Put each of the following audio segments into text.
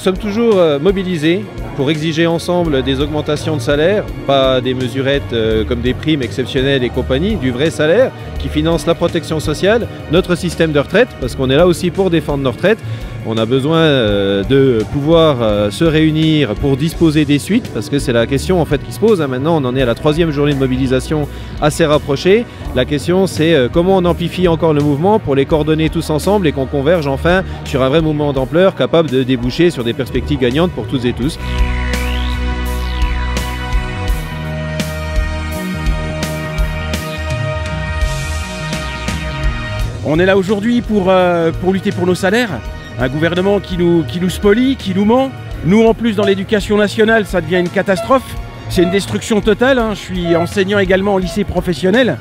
sommes toujours mobilisés pour exiger ensemble des augmentations de salaire, pas des mesurettes comme des primes exceptionnelles et compagnie, du vrai salaire qui finance la protection sociale, notre système de retraite, parce qu'on est là aussi pour défendre nos retraites. On a besoin de pouvoir se réunir pour disposer des suites, parce que c'est la question en fait qui se pose. Maintenant, on en est à la 3e journée de mobilisation assez rapprochée. La question, c'est comment on amplifie encore le mouvement pour les coordonner tous ensemble et qu'on converge enfin sur un vrai mouvement d'ampleur capable de déboucher sur des perspectives gagnantes pour tous et tous. On est là aujourd'hui pour lutter pour nos salaires. Un gouvernement qui nous spolie, qui nous ment. Nous, en plus, dans l'éducation nationale, ça devient une catastrophe. C'est une destruction totale. Je suis enseignant également au lycée professionnel.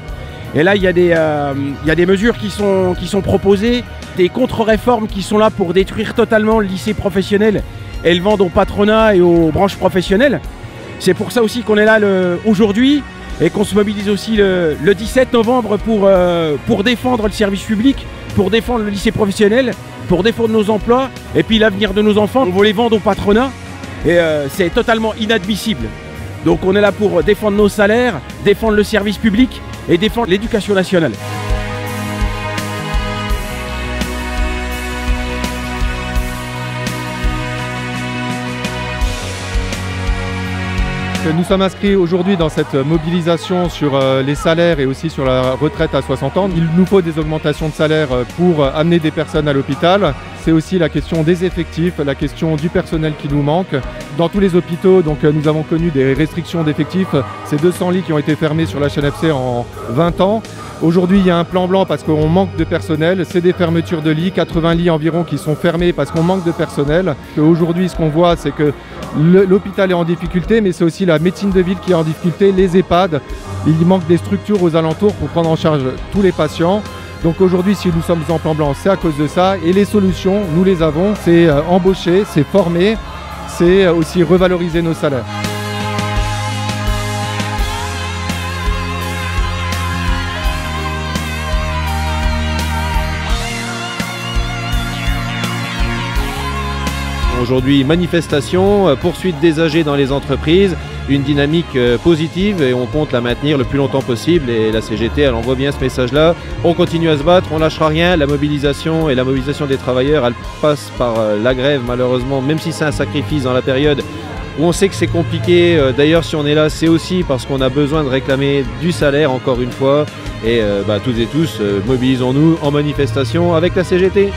Et là, il y a des mesures qui sont proposées, des contre-réformes qui sont là pour détruire totalement le lycée professionnel et le vendre au patronat et aux branches professionnelles. C'est pour ça aussi qu'on est là aujourd'hui et qu'on se mobilise aussi le 17 novembre pour défendre le service public, pour défendre le lycée professionnel, pour défendre nos emplois et puis l'avenir de nos enfants. On veut les vendre au patronat et c'est totalement inadmissible. Donc on est là pour défendre nos salaires, défendre le service public et défendre l'éducation nationale. Nous sommes inscrits aujourd'hui dans cette mobilisation sur les salaires et aussi sur la retraite à 60 ans. Il nous faut des augmentations de salaire pour amener des personnes à l'hôpital. C'est aussi la question des effectifs, la question du personnel qui nous manque. Dans tous les hôpitaux, donc, nous avons connu des restrictions d'effectifs. C'est 200 lits qui ont été fermés sur la HNFC en 20 ans. Aujourd'hui, il y a un plan blanc parce qu'on manque de personnel. C'est des fermetures de lits, 80 lits environ qui sont fermés parce qu'on manque de personnel. Aujourd'hui, ce qu'on voit, c'est que l'hôpital est en difficulté, mais c'est aussi la médecine de ville qui est en difficulté, les EHPAD. Il manque des structures aux alentours pour prendre en charge tous les patients. Donc aujourd'hui, si nous sommes en plan blanc, c'est à cause de ça. Et les solutions, nous les avons. C'est embaucher, c'est former, c'est aussi revaloriser nos salaires. Aujourd'hui, manifestation, poursuite des AG dans les entreprises, une dynamique positive et on compte la maintenir le plus longtemps possible et la CGT, elle envoie bien ce message-là. On continue à se battre, on lâchera rien, la mobilisation et la mobilisation des travailleurs, elle passe par la grève malheureusement, même si c'est un sacrifice dans la période où on sait que c'est compliqué. D'ailleurs, si on est là, c'est aussi parce qu'on a besoin de réclamer du salaire encore une fois et toutes et tous, mobilisons-nous en manifestation avec la CGT.